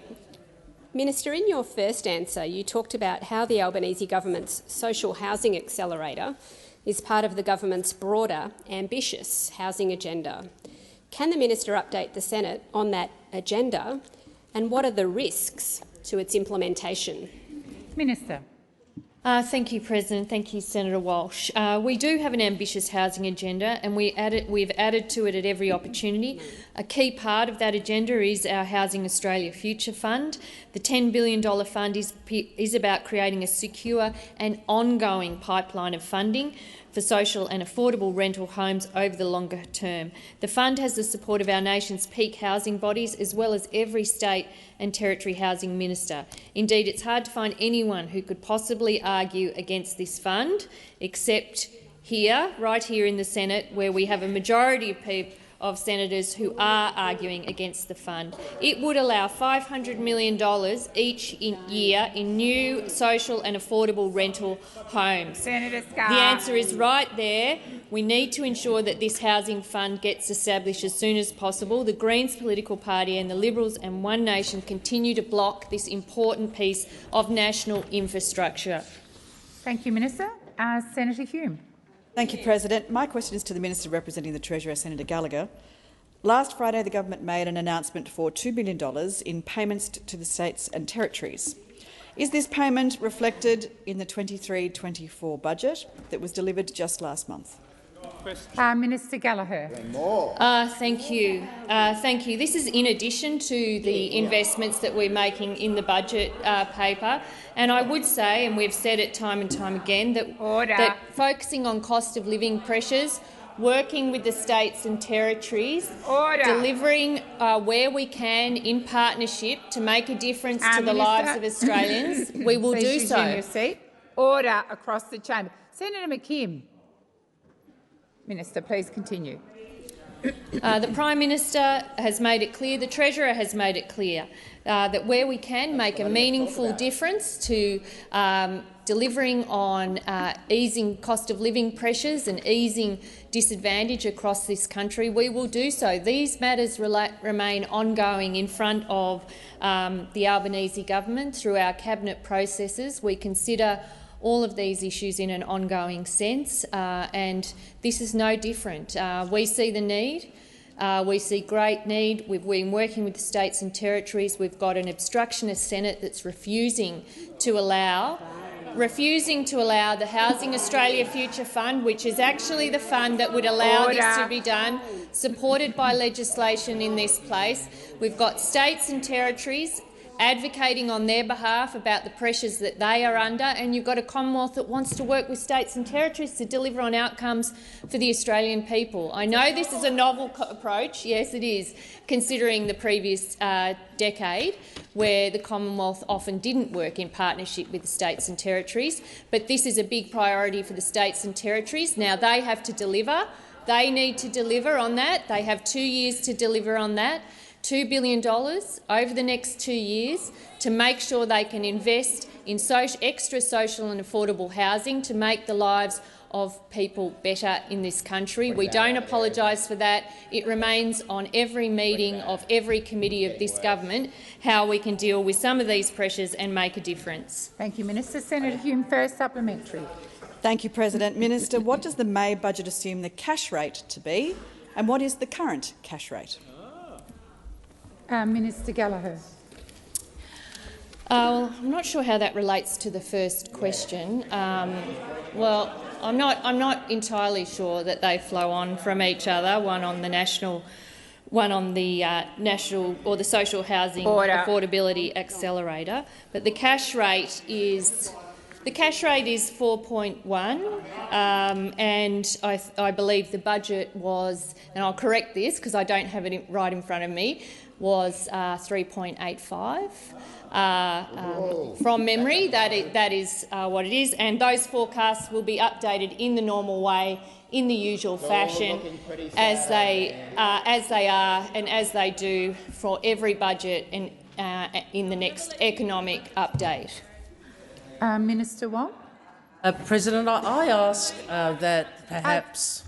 Minister, in your first answer, you talked about how the Albanese government's Social Housing Accelerator is part of the government's broader, ambitious housing agenda. Can the minister update the Senate on that agenda, and what are the risks to its implementation? Minister. Thank you, President. Thank you, Senator Walsh. We do have an ambitious housing agenda, and we've added to it at every opportunity. A key part of that agenda is our Housing Australia Future Fund. The $10 billion fund is about creating a secure and ongoing pipeline of funding for social and affordable rental homes over the longer term. The fund has the support of our nation's peak housing bodies, as well as every state and territory housing minister. Indeed, it's hard to find anyone who could possibly argue against this fund, except here, right here in the Senate, where we have a majority of senators who are arguing against the fund. It would allow $500 million each year in new social and affordable rental homes. Senator Scarr. The answer is right there. We need to ensure that this housing fund gets established as soon as possible. The Greens political party and the Liberals and One Nation continue to block this important piece of national infrastructure. Thank you, Minister. Senator Hume. Thank you, President. My question is to the Minister representing the Treasurer, Senator Gallagher. Last Friday, the government made an announcement for $2 billion in payments to the states and territories. Is this payment reflected in the 23-24 budget that was delivered just last month? Minister Gallagher. Thank you. Thank you. This is in addition to the investments that we're making in the budget paper. And I would say, and we've said it time and time again, that focusing on cost of living pressures, working with the states and territories, delivering where we can in partnership to make a difference to the lives of Australians, we will do so. Your seat. Order across the chamber. Senator McKim. Minister, please continue. The Prime Minister has made it clear, the Treasurer has made it clear, that where we can make a meaningful difference to delivering on easing cost of living pressures and easing disadvantage across this country, we will do so. These matters remain ongoing in front of the Albanese government through our cabinet processes. We consider all of these issues in an ongoing sense, and this is no different. We see the need. We see great need. We've been working with the states and territories. We've got an obstructionist Senate that's refusing to allow the Housing Australia Future Fund, which is actually the fund that would allow this to be done, supported by legislation in this place. We've got states and territories advocating on their behalf about the pressures that they are under, and you've got a Commonwealth that wants to work with states and territories to deliver on outcomes for the Australian people. I know this is a novel approach, yes it is, considering the previous decade where the Commonwealth often didn't work in partnership with the states and territories, but this is a big priority for the states and territories. Now they have to deliver. They need to deliver on that. They have 2 years to deliver on that. $2 billion over the next 2 years to make sure they can invest in extra social and affordable housing to make the lives of people better in this country. We don't apologise for that. It remains on every meeting of every committee of this government how we can deal with some of these pressures and make a difference. Thank you, Minister. Senator Hume, first supplementary. Thank you, President. Minister, what does the May budget assume the cash rate to be, and what is the current cash rate? Minister Gallagher. Well, I'm not sure how that relates to the first question. Well, I'm not entirely sure that they flow on from each other. One on the national or the social housing affordability accelerator, but the cash rate is 4.1, and I believe the budget was, and I'll correct this because I don't have it right in front of me, was 3.85. From memory, that is what it is, and those forecasts will be updated in the normal way, in the usual fashion, as they are and as they do for every budget in the next economic update. Minister Wong. President, I ask that perhaps.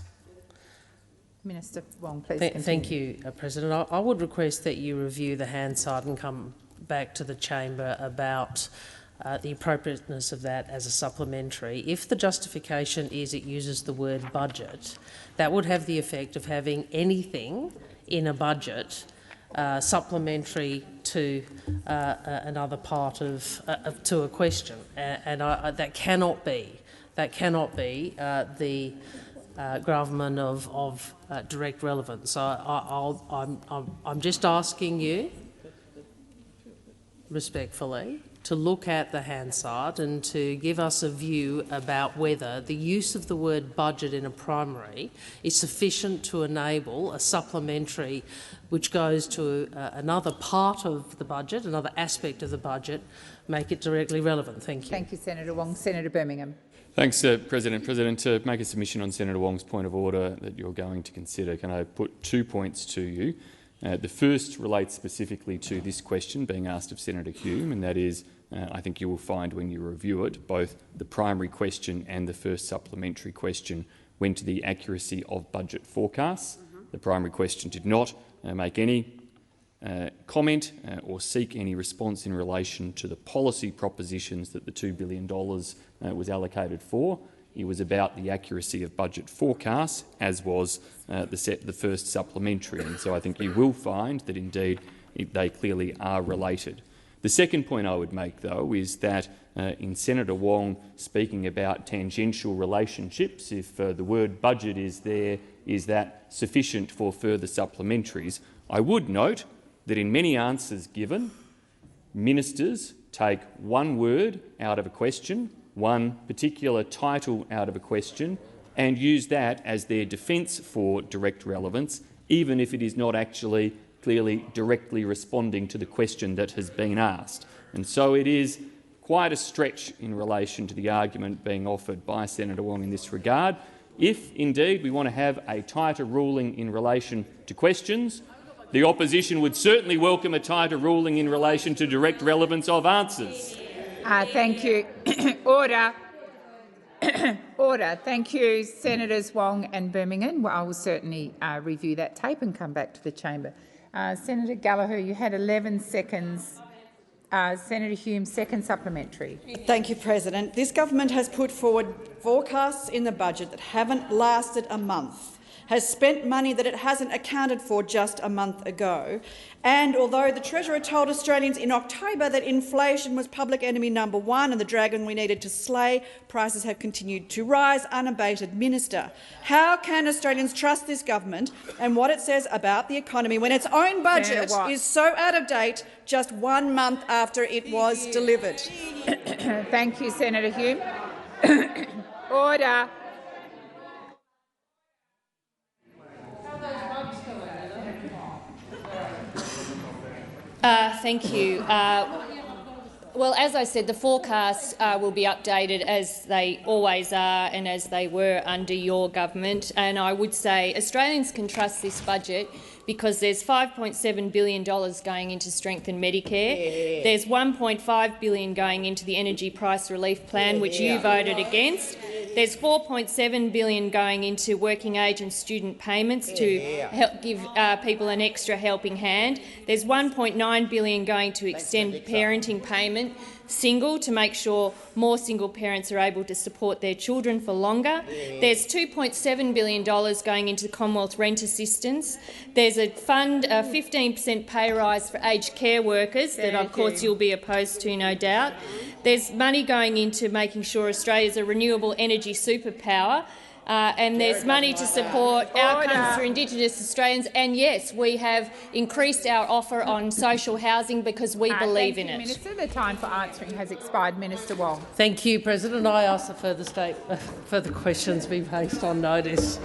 Minister Wong, please. Thank you, President. I would request that you review the Hansard and come back to the chamber about the appropriateness of that as a supplementary. If the justification is it uses the word budget, that would have the effect of having anything in a budget supplementary to another part to a question, and that cannot be the gravamen of direct relevance. So I'm just asking you, respectfully, to look at the Hansard and to give us a view about whether the use of the word budget in a primary is sufficient to enable a supplementary which goes to another part of the budget, another aspect of the budget, make it directly relevant. Thank you. Thank you, Senator Wong. Senator Birmingham. Thanks, President. President, to make a submission on Senator Wong's point of order that you're going to consider, can I put 2 points to you? The first relates specifically to this question being asked of Senator Hume, and that is, I think you will find when you review it, both the primary question and the first supplementary question went to the accuracy of budget forecasts. The primary question did not make any comment or seek any response in relation to the policy propositions that the $2 billion was allocated for. It was about the accuracy of budget forecasts, as was the first supplementary. And so I think you will find that indeed they clearly are related. The second point I would make, though, is that in Senator Wong speaking about tangential relationships, if the word budget is there, is that sufficient for further supplementaries? I would note that in many answers given, ministers take one word out of a question, one particular title out of a question, and use that as their defence for direct relevance, even if it is not actually clearly directly responding to the question that has been asked. And so it is quite a stretch in relation to the argument being offered by Senator Wong in this regard. If indeed we want to have a tighter ruling in relation to questions, the opposition would certainly welcome a tighter ruling in relation to direct relevance of answers. Thank you. Order. Order. Thank you, Senators Wong and Birmingham. Well, I will certainly review that tape and come back to the chamber. Senator Gallagher, you had 11 seconds. Senator Hume, second supplementary. Thank you, President. This government has put forward forecasts in the budget that haven't lasted a month, has spent money that it hasn't accounted for just a month ago. And although the Treasurer told Australians in October that inflation was public enemy number one and the dragon we needed to slay, prices have continued to rise unabated. Minister, how can Australians trust this government and what it says about the economy when its own budget is so out of date just 1 month after it was delivered? Thank you, Senator Hume. Order. Thank you. Well, as I said, the forecasts will be updated as they always are and as they were under your government. And I would say Australians can trust this budget because there's $5.7 billion going into strengthen Medicare. There's $1.5 billion going into the energy price relief plan, which you voted against. There's $4.7 billion going into working age and student payments to help give people an extra helping hand. There's $1.9 billion going to extend parenting payment single to make sure more single parents are able to support their children for longer. There's $2.7 billion going into the Commonwealth rent assistance. There's a fund, a 15% pay rise for aged care workers that, of course, you'll be opposed to, no doubt. There's money going into making sure Australia is a renewable energy superpower. And there's money to support outcomes for Indigenous Australians. And yes, we have increased our offer on social housing because we believe in it. Minister, the time for answering has expired. Minister Wong. Thank you, President. I ask the further questions be placed on notice.